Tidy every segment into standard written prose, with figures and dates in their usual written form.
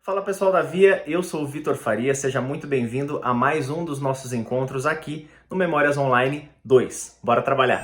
Fala pessoal da Via, eu sou o Vitor Faria, seja muito bem-vindo a mais um dos nossos encontros aqui no Memórias Online 2. Bora trabalhar!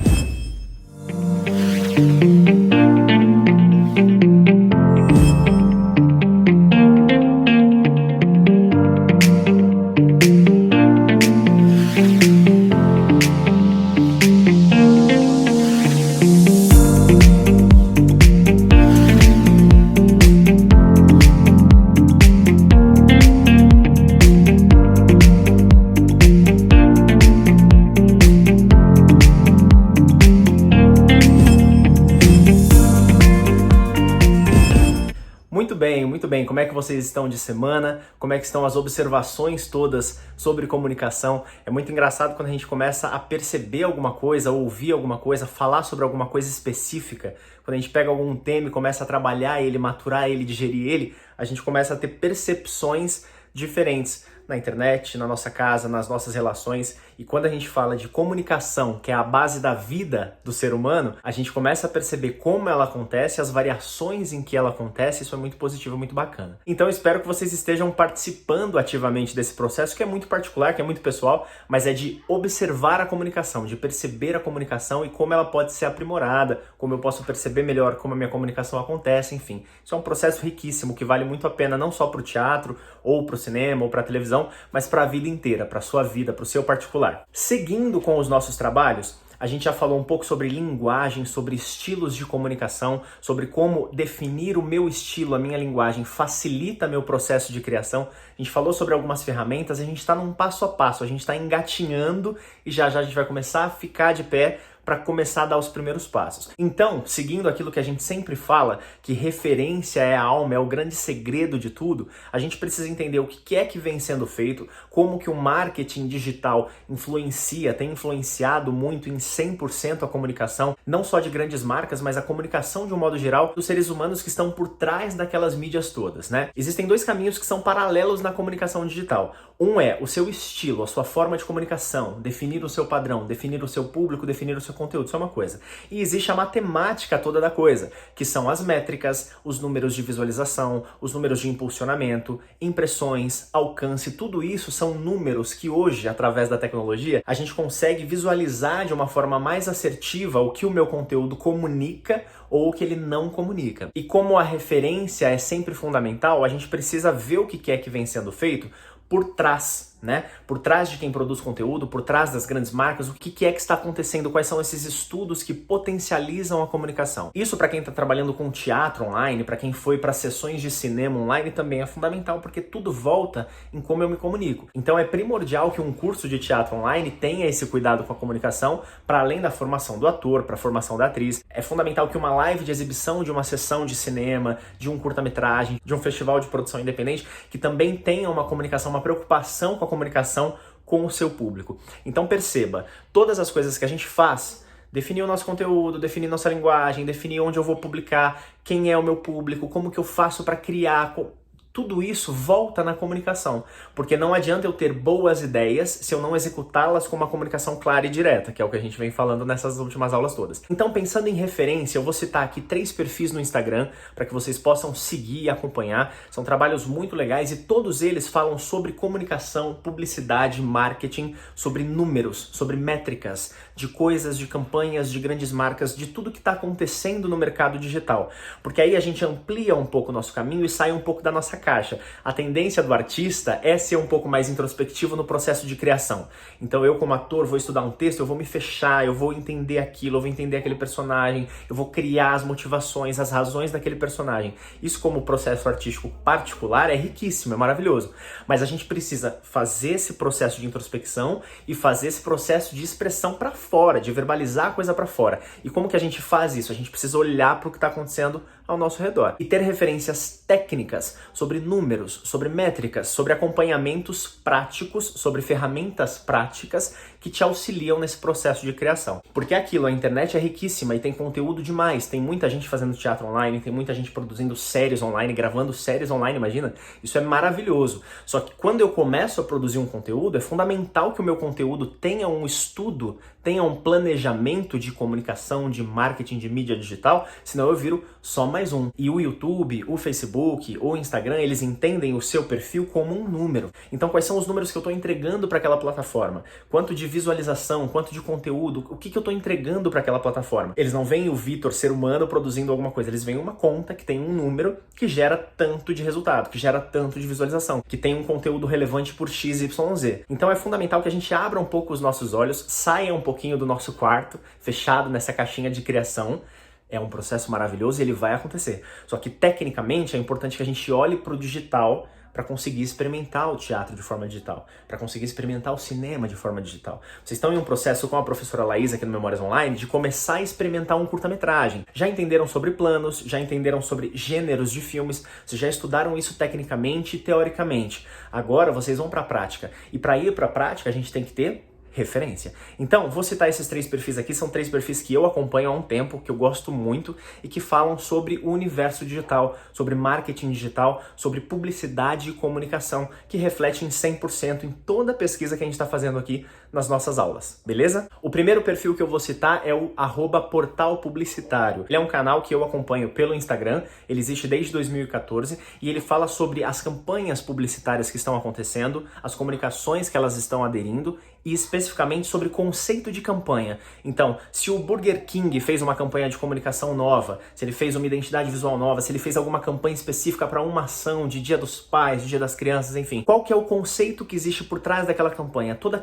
Muito bem. Como é que vocês estão de semana? Como é que estão as observações todas sobre comunicação? É muito engraçado quando a gente começa a perceber alguma coisa, ouvir alguma coisa, falar sobre alguma coisa específica. Quando a gente pega algum tema e começa a trabalhar ele, maturar ele, digerir ele, a gente começa a ter percepções diferentes na internet, na nossa casa, nas nossas relações. E quando a gente fala de comunicação, que é a base da vida do ser humano, a gente começa a perceber como ela acontece, as variações em que ela acontece. Isso é muito positivo, muito bacana. Então eu espero que vocês estejam participando ativamente desse processo, que é muito particular, que é muito pessoal, mas é de observar a comunicação, de perceber a comunicação e como ela pode ser aprimorada, como eu posso perceber melhor como a minha comunicação acontece, enfim. Isso é um processo riquíssimo que vale muito a pena não só para o teatro, ou para o cinema, ou para a televisão, mas para a vida inteira, para a sua vida, para o seu particular. Seguindo com os nossos trabalhos, a gente já falou um pouco sobre linguagem, sobre estilos de comunicação, sobre como definir o meu estilo, a minha linguagem facilita meu processo de criação. A gente falou sobre algumas ferramentas, a gente está num passo a passo, a gente está engatinhando e já já a gente vai começar a ficar de pé para começar a dar os primeiros passos. Então, seguindo aquilo que a gente sempre fala, que referência é a alma, é o grande segredo de tudo, a gente precisa entender o que é que vem sendo feito, como que o marketing digital influencia, tem influenciado muito em 100% a comunicação, não só de grandes marcas, mas a comunicação de um modo geral dos seres humanos que estão por trás daquelas mídias todas, né? Existem dois caminhos que são paralelos na comunicação digital. Um é o seu estilo, a sua forma de comunicação, definir o seu padrão, definir o seu público, definir o seu conteúdo, isso é uma coisa. E existe a matemática toda da coisa, que são as métricas, os números de visualização, os números de impulsionamento, impressões, alcance, tudo isso são números que hoje, através da tecnologia, a gente consegue visualizar de uma forma mais assertiva o que o meu conteúdo comunica ou o que ele não comunica. E como a referência é sempre fundamental, a gente precisa ver o que é que vem sendo feito por trás, né? Por trás de quem produz conteúdo, por trás das grandes marcas, o que é que está acontecendo, quais são esses estudos que potencializam a comunicação. Isso para quem está trabalhando com teatro online, para quem foi para sessões de cinema online também é fundamental, porque tudo volta em como eu me comunico. Então é primordial que um curso de teatro online tenha esse cuidado com a comunicação, para além da formação do ator, para a formação da atriz. É fundamental que uma live de exibição de uma sessão de cinema, de um curta-metragem, de um festival de produção independente, que também tenha uma comunicação, uma preocupação com a comunicação com o seu público. Então perceba, todas as coisas que a gente faz, definir o nosso conteúdo, definir nossa linguagem, definir onde eu vou publicar, quem é o meu público, como que eu faço para criar, tudo isso volta na comunicação, porque não adianta eu ter boas ideias se eu não executá-las com uma comunicação clara e direta, que é o que a gente vem falando nessas últimas aulas todas. Então, pensando em referência, eu vou citar aqui 3 perfis no Instagram para que vocês possam seguir e acompanhar. São trabalhos muito legais e todos eles falam sobre comunicação, publicidade, marketing, sobre números, sobre métricas, de coisas, de campanhas, de grandes marcas, de tudo que está acontecendo no mercado digital. Porque aí a gente amplia um pouco o nosso caminho e sai um pouco da nossa caixa. A tendência do artista é ser um pouco mais introspectivo no processo de criação. Então eu, como ator, vou estudar um texto, eu vou me fechar, eu vou entender aquilo, eu vou entender aquele personagem, eu vou criar as motivações, as razões daquele personagem. Isso, como processo artístico particular, é riquíssimo, é maravilhoso. Mas a gente precisa fazer esse processo de introspecção e fazer esse processo de expressão para fora, de verbalizar a coisa para fora. E como que a gente faz isso? A gente precisa olhar para o que está acontecendo ao nosso redor e ter referências técnicas sobre números, sobre métricas, sobre acompanhamentos práticos, sobre ferramentas práticas que te auxiliam nesse processo de criação. Porque é aquilo, a internet é riquíssima e tem conteúdo demais, tem muita gente fazendo teatro online, tem muita gente produzindo séries online, gravando séries online, imagina? Isso é maravilhoso. Só que quando eu começo a produzir um conteúdo, é fundamental que o meu conteúdo tenha um estudo, tenha um planejamento de comunicação, de marketing, de mídia digital, senão eu viro só mais um. E o YouTube, o Facebook, o Instagram, eles entendem o seu perfil como um número. Então, quais são os números que eu estou entregando para aquela plataforma? Quanto de visualização, quanto de conteúdo, o que eu estou entregando para aquela plataforma? Eles não veem o Vitor, ser humano, produzindo alguma coisa. Eles veem uma conta que tem um número que gera tanto de resultado, que gera tanto de visualização, que tem um conteúdo relevante por XYZ. Então, é fundamental que a gente abra um pouco os nossos olhos, saia um pouquinho do nosso quarto, fechado nessa caixinha de criação. É um processo maravilhoso e ele vai acontecer. Só que, tecnicamente, é importante que a gente olhe para o digital para conseguir experimentar o teatro de forma digital, para conseguir experimentar o cinema de forma digital. Vocês estão em um processo com a professora Laís aqui no Memórias Online de começar a experimentar um curta-metragem. Já entenderam sobre planos, já entenderam sobre gêneros de filmes, vocês já estudaram isso tecnicamente e teoricamente. Agora vocês vão para a prática. E para ir para a prática a gente tem que ter referência. Então, vou citar esses 3 perfis aqui, são 3 perfis que eu acompanho há um tempo, que eu gosto muito e que falam sobre o universo digital, sobre marketing digital, sobre publicidade e comunicação, que reflete em 100% em toda a pesquisa que a gente está fazendo aqui nas nossas aulas, beleza? O primeiro perfil que eu vou citar é o @portalpublicitário. Ele é um canal que eu acompanho pelo Instagram, ele existe desde 2014 e ele fala sobre as campanhas publicitárias que estão acontecendo, as comunicações que elas estão aderindo e especificamente sobre conceito de campanha. Então, se o Burger King fez uma campanha de comunicação nova, se ele fez uma identidade visual nova, se ele fez alguma campanha específica para uma ação de Dia dos Pais, de Dia das Crianças, enfim, qual que é o conceito que existe por trás daquela campanha? Toda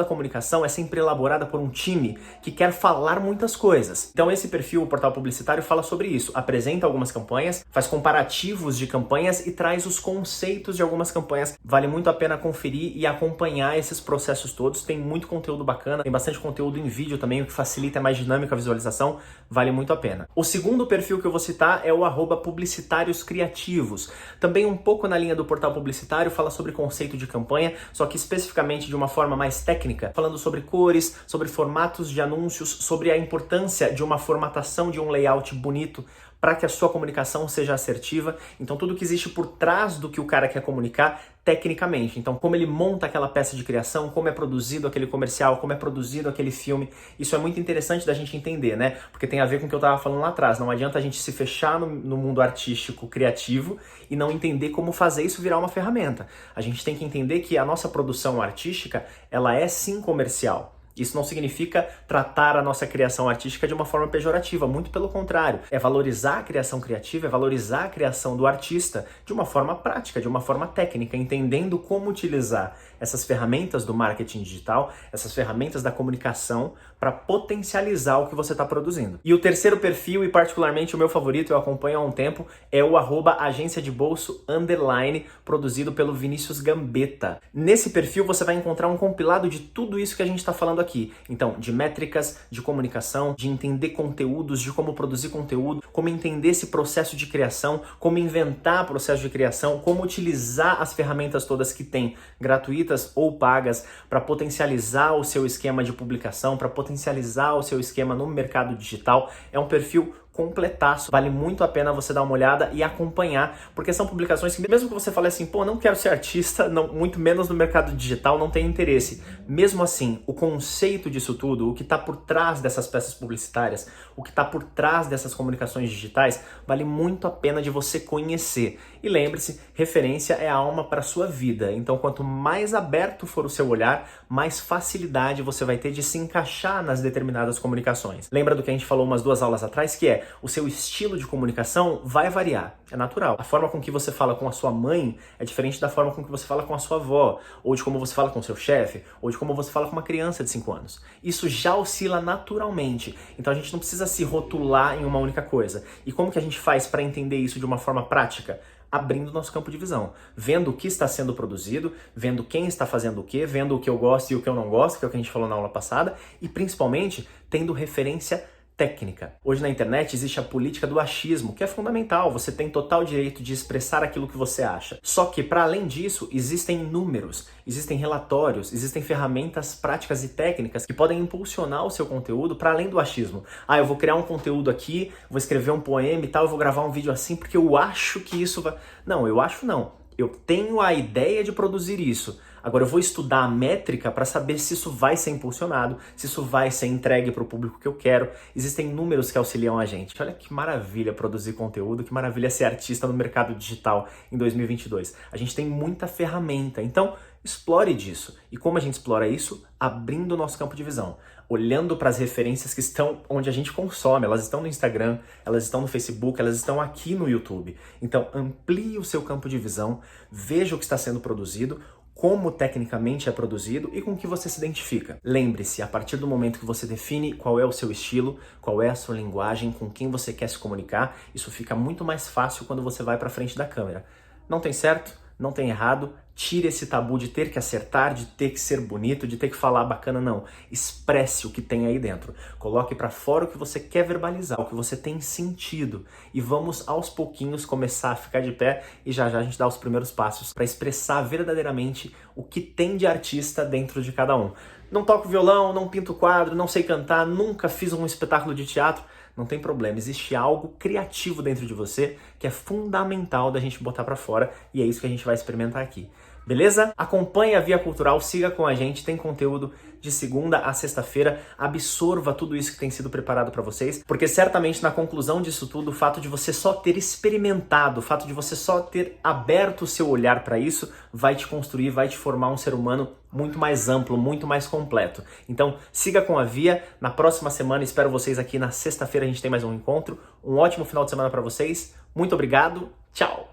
comunicação é sempre elaborada por um time que quer falar muitas coisas. Então esse perfil, o Portal Publicitário, fala sobre isso, apresenta algumas campanhas, faz comparativos de campanhas e traz os conceitos de algumas campanhas. Vale muito a pena conferir e acompanhar esses processos todos, tem muito conteúdo bacana, tem bastante conteúdo em vídeo também, o que facilita mais dinâmica a visualização, vale muito a pena. O segundo perfil que eu vou citar é o @publicitários criativos, também um pouco na linha do Portal Publicitário, fala sobre conceito de campanha, só que especificamente de uma forma mais técnica, falando sobre cores, sobre formatos de anúncios, sobre a importância de uma formatação, de um layout bonito para que a sua comunicação seja assertiva. Então tudo que existe por trás do que o cara quer comunicar tecnicamente. Então como ele monta aquela peça de criação, como é produzido aquele comercial, como é produzido aquele filme. Isso é muito interessante da gente entender, né? Porque tem a ver com o que eu estava falando lá atrás. Não adianta a gente se fechar no mundo artístico, criativo e não entender como fazer isso virar uma ferramenta. A gente tem que entender que a nossa produção artística, ela é sim comercial. Isso não significa tratar a nossa criação artística de uma forma pejorativa, muito pelo contrário. É valorizar a criação criativa, é valorizar a criação do artista de uma forma prática, de uma forma técnica, entendendo como utilizar essas ferramentas do marketing digital, essas ferramentas da comunicação para potencializar o que você está produzindo. E o terceiro perfil, e particularmente o meu favorito, eu acompanho há um tempo, é o @agência de bolso _, produzido pelo Vinícius Gambetta. Nesse perfil você vai encontrar um compilado de tudo isso que a gente está falando aqui. Então, de métricas, de comunicação, de entender conteúdos, de como produzir conteúdo, como entender esse processo de criação, como inventar processo de criação, como utilizar as ferramentas todas que tem, gratuitas ou pagas, para potencializar o seu esquema de publicação, para potencializar o seu esquema no mercado digital. É um perfil completaço, vale muito a pena você dar uma olhada e acompanhar, porque são publicações que mesmo que você fale assim, pô, não quero ser artista, não, muito menos no mercado digital, não tem interesse. Mesmo assim, o conceito disso tudo, o que está por trás dessas peças publicitárias, o que está por trás dessas comunicações digitais, vale muito a pena de você conhecer. E lembre-se, referência é a alma para a sua vida, então quanto mais aberto for o seu olhar, mais facilidade você vai ter de se encaixar nas determinadas comunicações. Lembra do que a gente falou umas 2 aulas atrás, que é o seu estilo de comunicação vai variar, é natural. A forma com que você fala com a sua mãe é diferente da forma com que você fala com a sua avó, ou de como você fala com o seu chefe, ou de como você fala com uma criança de 5 anos. Isso já oscila naturalmente, então a gente não precisa se rotular em uma única coisa. E como que a gente faz para entender isso de uma forma prática? Abrindo nosso campo de visão, vendo o que está sendo produzido, vendo quem está fazendo o quê, vendo o que eu gosto e o que eu não gosto, que é o que a gente falou na aula passada, e principalmente tendo referência técnica. Hoje na internet existe a política do achismo, que é fundamental, você tem total direito de expressar aquilo que você acha. Só que, para além disso, existem números, existem relatórios, existem ferramentas práticas e técnicas que podem impulsionar o seu conteúdo para além do achismo. Ah, eu vou criar um conteúdo aqui, vou escrever um poema e tal, eu vou gravar um vídeo assim porque eu acho que isso vai... Não, eu acho não. Eu tenho a ideia de produzir isso. Agora eu vou estudar a métrica para saber se isso vai ser impulsionado, se isso vai ser entregue para o público que eu quero. Existem números que auxiliam a gente. Olha que maravilha produzir conteúdo, que maravilha ser artista no mercado digital em 2022. A gente tem muita ferramenta, então explore disso. E como a gente explora isso? Abrindo o nosso campo de visão. Olhando para as referências que estão onde a gente consome, elas estão no Instagram, elas estão no Facebook, elas estão aqui no YouTube. Então amplie o seu campo de visão, veja o que está sendo produzido, como tecnicamente é produzido e com o que você se identifica. Lembre-se, a partir do momento que você define qual é o seu estilo, qual é a sua linguagem, com quem você quer se comunicar, isso fica muito mais fácil quando você vai para frente da câmera. Não tem certo? Não tem errado, tire esse tabu de ter que acertar, de ter que ser bonito, de ter que falar bacana, não. Expresse o que tem aí dentro. Coloque para fora o que você quer verbalizar, o que você tem sentido. E vamos aos pouquinhos começar a ficar de pé e já já a gente dá os primeiros passos para expressar verdadeiramente o que tem de artista dentro de cada um. Não toco violão, não pinto quadro, não sei cantar, nunca fiz um espetáculo de teatro. Não tem problema, existe algo criativo dentro de você que é fundamental da gente botar pra fora e é isso que a gente vai experimentar aqui. Beleza? Acompanhe a Via Cultural, siga com a gente, tem conteúdo de segunda a sexta-feira, absorva tudo isso que tem sido preparado para vocês, porque certamente na conclusão disso tudo, o fato de você só ter experimentado, o fato de você só ter aberto o seu olhar para isso, vai te construir, vai te formar um ser humano muito mais amplo, muito mais completo. Então, siga com a Via, na próxima semana espero vocês aqui, na sexta-feira a gente tem mais um encontro, um ótimo final de semana para vocês, muito obrigado, tchau!